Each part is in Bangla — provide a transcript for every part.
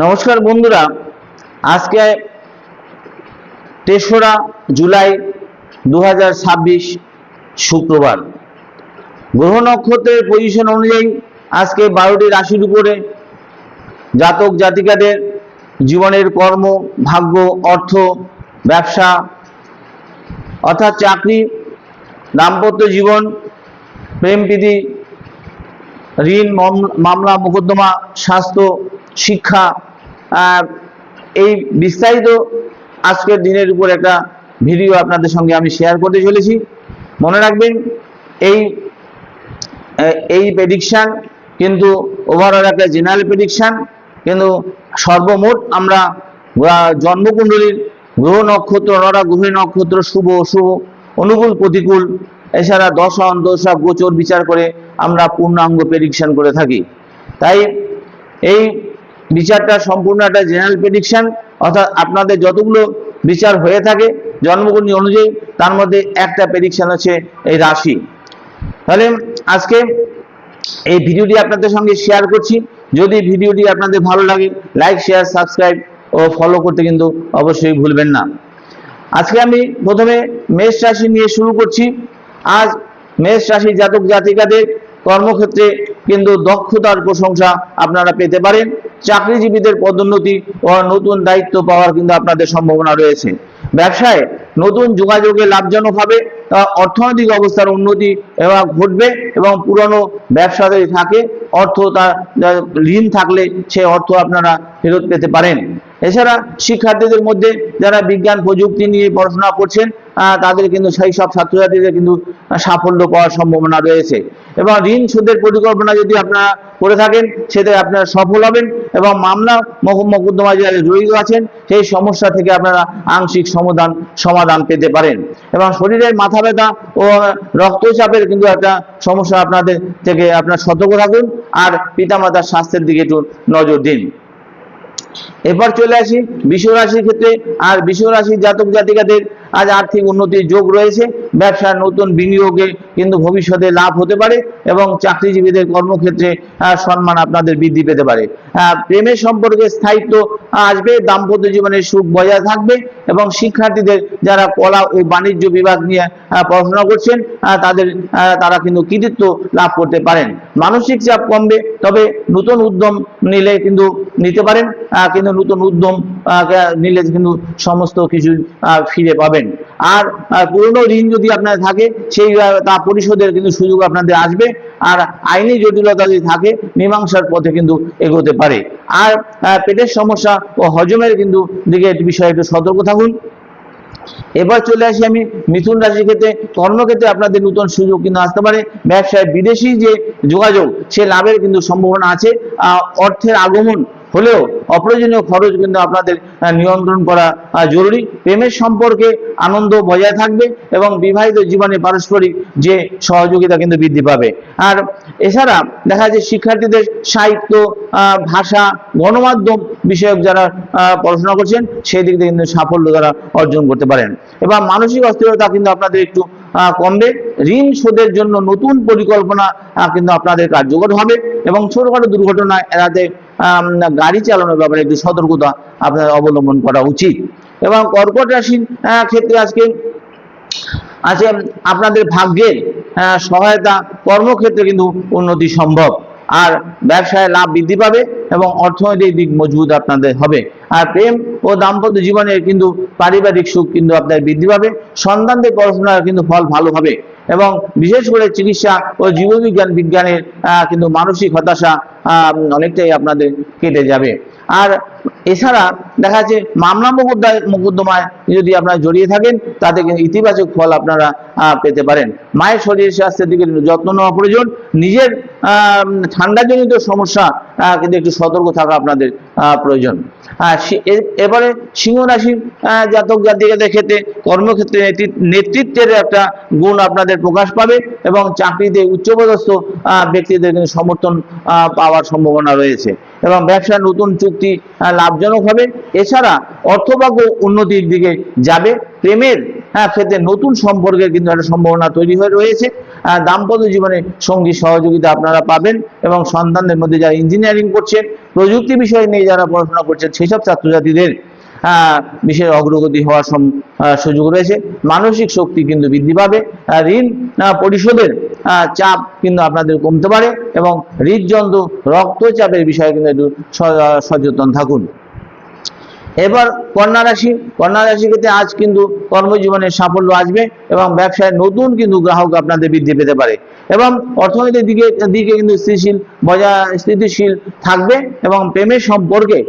নমস্কার বন্ধুরা, আজকে ৩রা জুলাই ২০২৬ শুক্রবার। গ্রহ নক্ষত্রের পজিশন অনুযায়ী আজকে ১২টি রাশির উপরে জাতক জাতিকাদের জীবনের কর্ম, ভাগ্য, অর্থ, ব্যবসা অর্থাৎ চাকরি, দাম্পত্য জীবন, প্রেম প্রীতি, ঋণ, মামলা মোকদ্দমা, স্বাস্থ্য, শিক্ষা, এই বিস্তারিত আজকের দিনের উপর একটা ভিডিও আপনাদের সঙ্গে আমি শেয়ার করতে চলেছি। মনে রাখবেন, এই প্রেডিকশান কিন্তু ওভারঅল একটা জেনারেল প্রেডিকশান, কিন্তু সর্বমোট আমরা জন্মকুণ্ডলীর গ্রহ নক্ষত্র, গ্রহের নক্ষত্র, শুভ অশুভ, অনুকূল প্রতিকূল, এছাড়া দশা অন্তর্দশা গোচর বিচার করে আমরা পূর্ণাঙ্গ প্রেডিকশান করে থাকি। তাই এই বিচারটা সম্পূর্ণ একটা জেনারেল প্রেডিকশান, অর্থাৎ আপনাদের যতগুলো বিচার হয়ে থাকে জন্মকুণ্ডলী অনুযায়ী, তার মধ্যে একটা প্রেডিকশান হচ্ছে এই রাশি। তাহলে আজকে এই ভিডিওটি আপনাদের সঙ্গে শেয়ার করছি। যদি ভিডিওটি আপনাদের ভালো লাগে, লাইক, শেয়ার, সাবস্ক্রাইব ও ফলো করতে কিন্তু অবশ্যই ভুলবেন না। আজকে আমি প্রথমে মেষ রাশি নিয়ে শুরু করছি। আজ মেষ রাশি জাতক জাতিকাদের কর্মক্ষেত্রে কিন্তু দক্ষতার প্রশংসা আপনারা পেতে পারেন। চাকরিজীবীদের পদোন্নতি ও নতুন দায়িত্ব পাওয়ার কিন্তু আপনাদের সম্ভাবনা রয়েছে। ব্যবসায় নতুন যোগাযোগে লাভজনক হবে, অর্থনৈতিক অবস্থার উন্নতি ঘটবে এবং পুরনো ব্যবসা যদি থাকে, অর্থ তার ঋণ থাকলে সে অর্থ আপনারা ফেরত পেতে পারেন। এছাড়া শিক্ষার্থীদের মধ্যে যারা বিজ্ঞান প্রযুক্তি নিয়ে পড়াশোনা করছেন তাদের কিন্তু সেই সব ছাত্রছাত্রীদের কিন্তু সাফল্য পাওয়ার সম্ভাবনা রয়েছে। এবং ঋণ শোধের পরিকল্পনা যদি আপনারা করে থাকেন সেটা আপনারা সফল হবেন এবং মামলা মোকদ্দমা যারা জড়িত আছেন সেই সমস্যা থেকে আপনারা আংশিক সমাধান পেতে পারেন। এবং শরীরের মাথা ব্যথা ও রক্তচাপের কিন্তু একটা সমস্যা আপনাদের থেকে আপনারা সতর্ক থাকুন, আর পিতামাতার স্বাস্থ্যের দিকে একটু নজর দিন। এরপর চলে আসি বৃষ রাশির ক্ষেত্রে। আর বৃষ রাশির জাতক জাতিকাদের আজ আর্থিক উন্নতির যোগ রয়েছে। ব্যবসার নতুন বিনিয়োগে কিন্তু ভবিষ্যতে লাভ হতে পারে এবং চাকরিজীবীদের কর্মক্ষেত্রে সম্মান আপনাদের বৃদ্ধি পেতে পারে। প্রেমের সম্পর্কে স্থায়িত্ব আসবে, দাম্পত্য জীবনের সুখ বজায় থাকবে এবং শিক্ষার্থীদের যারা কলা ও বাণিজ্য বিভাগ নিয়ে পড়াশোনা করছেন তারা কিন্তু কৃতিত্ব লাভ করতে পারেন। মানসিক চাপ কমবে, তবে নতুন উদ্যম নিলে কিন্তু নিতে পারেন, কিন্তু নতুন উদ্যম নিলে কিন্তু সমস্ত কিছু ফিরে পাবেন। আর পুরনো ঋণ যদি আপনার থাকে সেই তা পরিশোধের কিন্তু সুযোগ আপনাদের আসবে। আর আইনি জটিলতা যদি থাকে মীমাংসার পথে কিন্তু এগোতে পারে। আর পেটের সমস্যা ও হজমের কিন্তু দিকে বিষয়ে একটু সতর্ক থাকুন। এবার চলে আসি আমি মিথুন রাশির ক্ষেত্রে। কর্মক্ষেত্রে আপনাদের নতুন সুযোগ কিন্তু আসতে পারে। ব্যবসায় বিদেশি যে যোগাযোগ সে লাভের কিন্তু সম্ভাবনা আছে। অর্থের আগমন হলেও অপ্রয়োজনীয় খরচ কিন্তু আপনাদের নিয়ন্ত্রণ করা জরুরি। প্রেমের সম্পর্কে আনন্দ বজায় থাকবে এবং বিবাহিত জীবনে পারস্পরিক যে সহযোগিতা কিন্তু বৃদ্ধি পাবে। আর এছাড়া দেখা যায় শিক্ষার্থীদের সাহিত্য, ভাষা, গণমাধ্যম বিষয়ক যারা পড়াশোনা করছেন সেই দিক থেকে কিন্তু সাফল্য দ্বারা অর্জন করতে পারেন। এবং মানসিক অস্থিরতা কিন্তু আপনাদের একটু কমবে। ঋণ শোধের জন্য নতুন পরিকল্পনা কিন্তু আপনাদের কার্যকর হবে এবং ছোটখাটো দুর্ঘটনা এড়াতে গাড়ি চালানোর ব্যাপারে একটু সতর্কতা আপনাদের অবলম্বন করা উচিত। এবং কর্কট রাশির ক্ষেত্রে আজকে আছে আপনাদের ভাগ্যের সহায়তা, কর্মক্ষেত্রে কিন্তু উন্নতি সম্ভব। আর ব্যবসায় লাভ বৃদ্ধি পাবে এবং অর্থনৈতিক দিক মজবুত আপনাদের হবে। আর প্রেম ও দাম্পত্য জীবনের কিন্তু পারিবারিক সুখ কিন্তু আপনাদের বৃদ্ধি পাবে। সন্তানদের পড়াশোনার কিন্তু ফল ভালো হবে এবং বিশেষ করে চিকিৎসা ও জীববিজ্ঞানের কিন্তু মানসিক হতাশা অনেকটাই আপনাদের কেটে যাবে। আর এছাড়া দেখা যাচ্ছে মামলা মোকদ্দমায় যদি আপনারা জড়িয়ে থাকেন তাতে কিন্তু ইতিবাচক ফল আপনারা পেতে পারেন। মায়ের শরীর স্বাস্থ্যের দিকে যত্ন নেওয়া প্রয়োজন। নিজের ঠান্ডাজনিত সমস্যা কিন্তু একটু সতর্ক থাকা আপনাদের প্রয়োজন। এবারে সিংহ রাশির জাতক জাতিকাদের ক্ষেত্রে কর্মক্ষেত্রে নেতৃত্বের একটা গুণ আপনাদের প্রকাশ পাবে এবং চাকরিতে উচ্চপদস্থ ব্যক্তিদের কিন্তু সমর্থন পাওয়ার সম্ভাবনা রয়েছে এবং ব্যবসার নতুন চুক্তি লাভজনক হবে। এছাড়া অর্থভাগ্য উন্নতির দিকে যাবে। প্রেমের ক্ষেত্রে নতুন সম্পর্কের কিন্তু একটা সম্ভাবনা তৈরি হয়ে রয়েছে। দাম্পত্য জীবনে সঙ্গী সহযোগিতা আপনারা পাবেন এবং সন্তানদের মধ্যে যারা ইঞ্জিনিয়ারিং করছেন, প্রযুক্তি বিষয় নিয়ে যারা পড়াশোনা করছেন, সেই সব ছাত্রছাত্রীদের বিশেষ অগ্রগতি হওয়ার সুযোগ রয়েছে। মানসিক শক্তি কিন্তু বৃদ্ধি পাবে। ঋণ পরিশোধের চাপ কিন্তু আপনাদের কমতে পারে এবং হৃদযন্ত্র রক্তচাপের বিষয়ে কিন্তু একটু সচেতন থাকুন। এবার কন্যা রাশি ক্ষেত্রে আজ কিন্তু কর্মজীবনে সাফল্য আসবে এবং ব্যবসায় নতুন কিন্তু গ্রাহক আপনাদের বৃদ্ধি পেতে পারে এবং অর্থনৈতিক দিকে কিন্তু স্থিতিশীল থাকবে এবং প্রেমের সম্পর্কে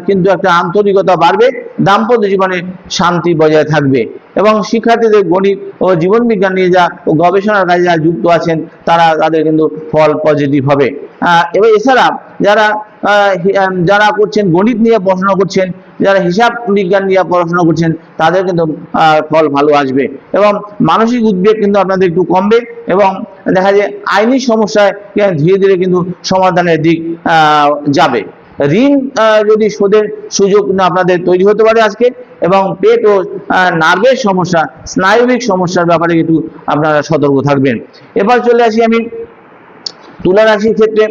কিন্তু একটা আন্তরিকতা বাড়বে। দাম্পত্য জীবনে শান্তি বজায় থাকবে এবং শিক্ষার্থীদের গণিত ও জীবন বিজ্ঞান নিয়ে গবেষণার কাজে যারা যুক্ত আছেন তাদের কিন্তু ফল পজিটিভ হবে। এবার এছাড়া যারা করছেন গণিত নিয়ে পড়াশোনা করছেন, যারা হিসাব বিজ্ঞান নিয়ে পড়াশোনা করছেন, তাদের কিন্তু ফল ভালো আসবে এবং মানসিক উদ্বেগ কিন্তু আপনাদের একটু কমবে এবং দেখা যায় আইনি সমস্যায় ধীরে ধীরে কিন্তু সমাধানের দিক যাবে। ঋণ যদি শোধের সুযোগ আপনাদের তৈরি হতে পারে আজকে এবং পেট ও নার্ভের সমস্যা, স্নায়বিক সমস্যার ব্যাপারে একটু আপনারা সতর্ক থাকবেন। এবার চলে আসি আমি তুলা রাশির ক্ষেত্রে।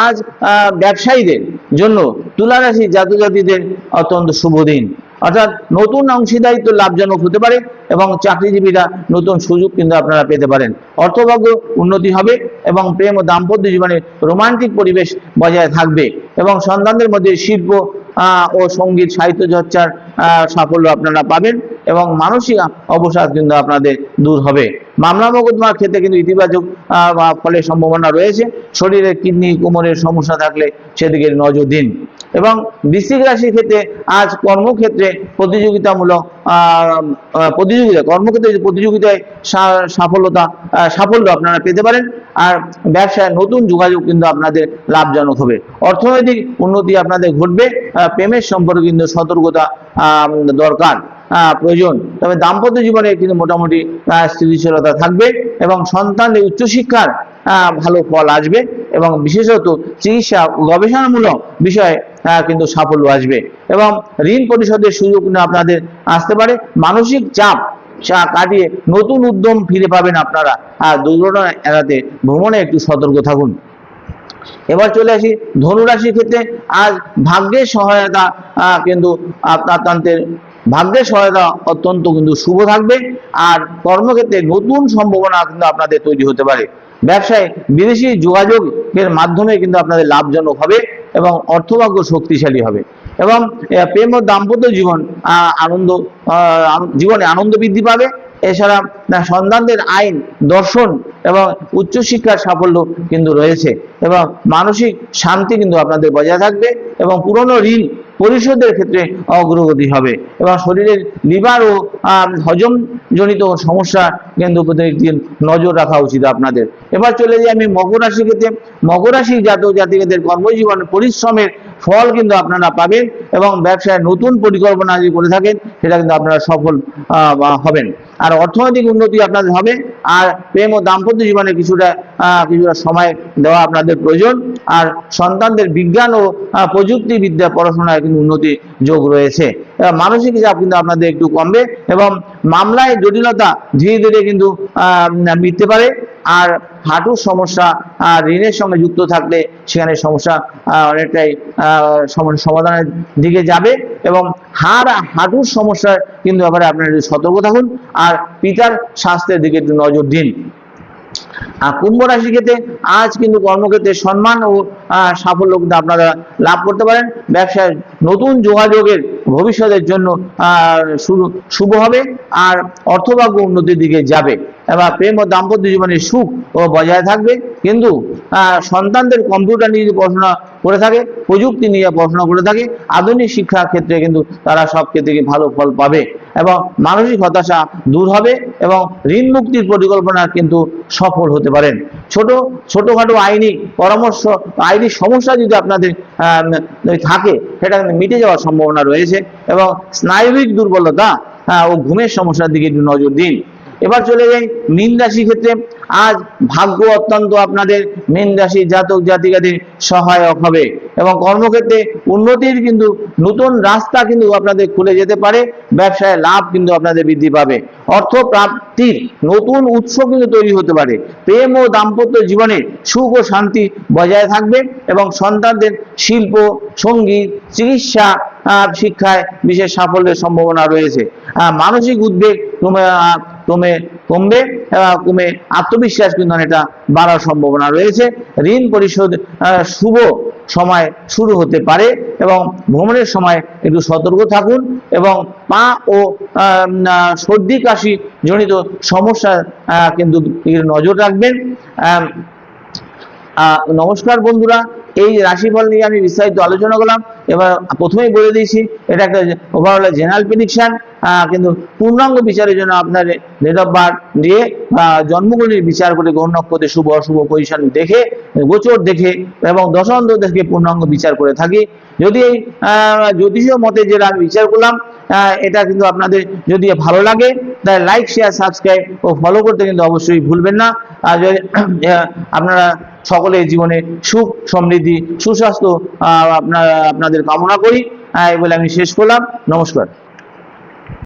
আজ ব্যবসায়ীদের জন্য তুলা রাশি জাতজাতিদের অত্যন্ত শুভ দিন, অর্থাৎ নতুন অংশীদারিত্ব লাভজনক হতে পারে এবং চাকরিজীবীরা নতুন সুযোগ কিন্তু আপনারা পেতে পারেন। অর্থভাগ্য উন্নতি হবে এবং প্রেম ও দাম্পত্য জীবনে রোমান্টিক পরিবেশ বজায় থাকবে এবং সন্তানদের মধ্যে শিল্প ও সঙ্গীত সাহিত্য চর্চার সাফল্য আপনারা পাবেন এবং মানসিক অবসাদ কিন্তু আপনাদের দূর হবে। মামলা মোকদ্দমার ক্ষেত্রে কিন্তু ইতিবাচক ফলের সম্ভাবনা রয়েছে। শরীরের কিডনি কোমরের সমস্যা থাকলে সেদিকে নজর দিন এবং বৃশ্চিক রাশির ক্ষেত্রে আজ কর্মক্ষেত্রে প্রতিযোগিতায় সাফল্য আপনারা পেতে পারেন আর ব্যবসায় নতুন যোগাযোগ কিন্তু আপনাদের লাভজনক হবে। অর্থনৈতিক উন্নতি আপনাদের ঘটবে। প্রেমের সম্পর্কে কিন্তু সতর্কতা দরকার, প্রয়োজন। তবে দাম্পত্য জীবনে কিন্তু মোটামুটি স্থিতিশীলতা থাকবে এবং সন্তানদের উচ্চশিক্ষার ভালো ফল আসবে এবং বিশেষত চিকিৎসা গবেষণামূলক বিষয়ে কিন্তু সাফল্য আসবে এবং ঋণ পরিশোধের সুযোগ কিন্তু আপনাদের আসতে পারে। মানসিক চাপ কাটিয়ে নতুন উদ্যম ফিরে পাবেন আপনারা। আর দুর্ঘটনা এড়াতে ভ্রমণে একটু সতর্ক থাকুন। এবার চলে আসি ধনু রাশির ক্ষেত্রে। আজ ভাগ্যের সহায়তা কিন্তু ভাগ্যের সহায়তা অত্যন্ত কিন্তু শুভ থাকবে আর কর্মক্ষেত্রে নতুন সম্ভাবনা কিন্তু আপনাদের তৈরি হতে পারে। ব্যবসায় বিদেশি যোগাযোগের মাধ্যমে কিন্তু আপনাদের লাভজনক হবে এবং অর্থভাগ্য শক্তিশালী হবে এবং প্রেম ও দাম্পত্য জীবনে আনন্দ বৃদ্ধি পাবে। এছাড়া সন্তানদের আইন, দর্শন এবং উচ্চশিক্ষার সাফল্য কিন্তু রয়েছে এবং মানসিক শান্তি কিন্তু আপনাদের বজায় থাকবে এবং পুরনো ঋণ পরিশোধের ক্ষেত্রে অগ্রগতি হবে এবং শরীরের লিভার ও হজম জনিত সমস্যা কিন্তু প্রত্যেকদিন নজর রাখা উচিত আপনাদের। এবার চলে যাই আমি মকর রাশির ক্ষেত্রে। মকর রাশি জাতক-জাতিকাদের কর্মজীবন পরিশ্রমের ফল কিন্তু আপনারা পাবেন এবং ব্যবসায় নতুন পরিকল্পনা যদি করে থাকেন সেটা কিন্তু আপনারা সফল হবেন আর অর্থনৈতিক উন্নতি আপনাদের হবে আর প্রেম ও দাম্পত্য জীবনে কিছুটা সময় দেওয়া আপনাদের প্রয়োজন আর সন্তানদের বিজ্ঞান ও প্রযুক্তিবিদ্যা পড়াশোনায় কিন্তু উন্নতি যোগ রয়েছে। মানসিক চাপ কিন্তু আপনাদের একটু কমবে এবং মামলায় জটিলতা ধীরে ধীরে কিন্তু মিটতে পারে আর হাঁটুর সমস্যা ঋণের সঙ্গে যুক্ত থাকলে সেখানে সমস্যা অনেকটাই সমাধানের দিকে যাবে এবং হাঁটুর সমস্যার কিন্তু ব্যাপারে আপনারা একটু সতর্ক থাকুন আর পিতার স্বাস্থ্যের দিকে একটু নজর দিন। কুম্ভ রাশির ক্ষেত্রে আজ কিন্তু কর্মক্ষেত্রে সম্মান ও সাফল্য কিন্তু আপনারা লাভ করতে পারেন। ব্যবসায় নতুন যোগাযোগের ভবিষ্যতের জন্য শুভ হবে আর অর্থভাগ্য উন্নতির দিকে যাবে। এবার প্রেম ও দাম্পত্য জীবনে সুখ ও বজায় থাকবে কিন্তু সন্তানদের কম্পিউটার নিয়ে পড়াশোনা করে থাকে, প্রযুক্তি নিয়ে পড়াশোনা করে থাকে, আধুনিক শিক্ষার ক্ষেত্রে কিন্তু তারা সব ক্ষেত্রে ভালো ফল পাবে এবং মানসিক হতাশা দূর হবে এবং ঋণ মুক্তির পরিকল্পনা কিন্তু সফল হতে পারেন। ছোটখাটো আইনি সমস্যা যদি আপনাদের থাকে সেটা কিন্তু মিটে যাওয়ার সম্ভাবনা রয়েছে এবং স্নায়বিক দুর্বলতা ও ঘুমের সমস্যার দিকে একটু নজর দিন। এবার চলে যাই মীন রাশি ক্ষেত্রে। আজ ভাগ্য অত্যন্ত আপনাদের মীন রাশি জাতক জাতিকাদের সহায়ক হবে এবং কর্মক্ষেত্রে উন্নতির কিন্তু নতুন রাস্তা কিন্তু আপনাদের খুলে যেতে পারে। ব্যবসায় লাভ কিন্তু আপনাদের বৃদ্ধি পাবে। অর্থ প্রাপ্তির নতুন উৎস কিন্তু তৈরি হতে পারে। প্রেম ও দাম্পত্য জীবনে সুখ ও শান্তি বজায় থাকবে এবং সন্তানদের শিল্প, সঙ্গীত, চিকিৎসা, শিক্ষায় বিশেষ সাফল্যের সম্ভাবনা রয়েছে। মানসিক উদ্বেগ কমে আত্মবিশ্বাস কিন্তু অনেকটা বাড়ার সম্ভাবনা রয়েছে। ঋণ পরিশোধ শুভ সময় শুরু হতে পারে এবং ভ্রমণের সময় একটু সতর্ক থাকুন এবং পা ও সর্দি কাশি জনিত সমস্যা কিন্তু নজর রাখবেন। নমস্কার বন্ধুরা, এই রাশিফল নিয়ে আমি বিস্তারিত আলোচনা করলাম। এবার প্রথমেই বলে দিয়েছি এটা একটা ওভারঅল জেনারেল প্রেডিকশন, কিন্তু পূর্ণাঙ্গ বিচারের জন্য আপনার ডেট অফ বার্থ দিয়ে জন্মকুণ্ডলীর বিচার করে গ্রহ নক্ষত্রে শুভ অশুভ পজিশন দেখে, গোচর দেখে এবং দশান্তর দেখে পূর্ণাঙ্গ বিচার করে থাকি। যদি এই জ্যোতিষীয় মতে যেটা আমি বিচার করলাম এটা কিন্তু আপনাদের যদি ভালো লাগে তাহলে লাইক, শেয়ার, সাবস্ক্রাইব ও ফলো করতে কিন্তু অবশ্যই ভুলবেন না। আর আপনারা সকলের জীবনে সুখ, সমৃদ্ধি, সুস্বাস্থ্য আপনাদের কামনা করি। এই বলে আমি শেষ করলাম। নমস্কার।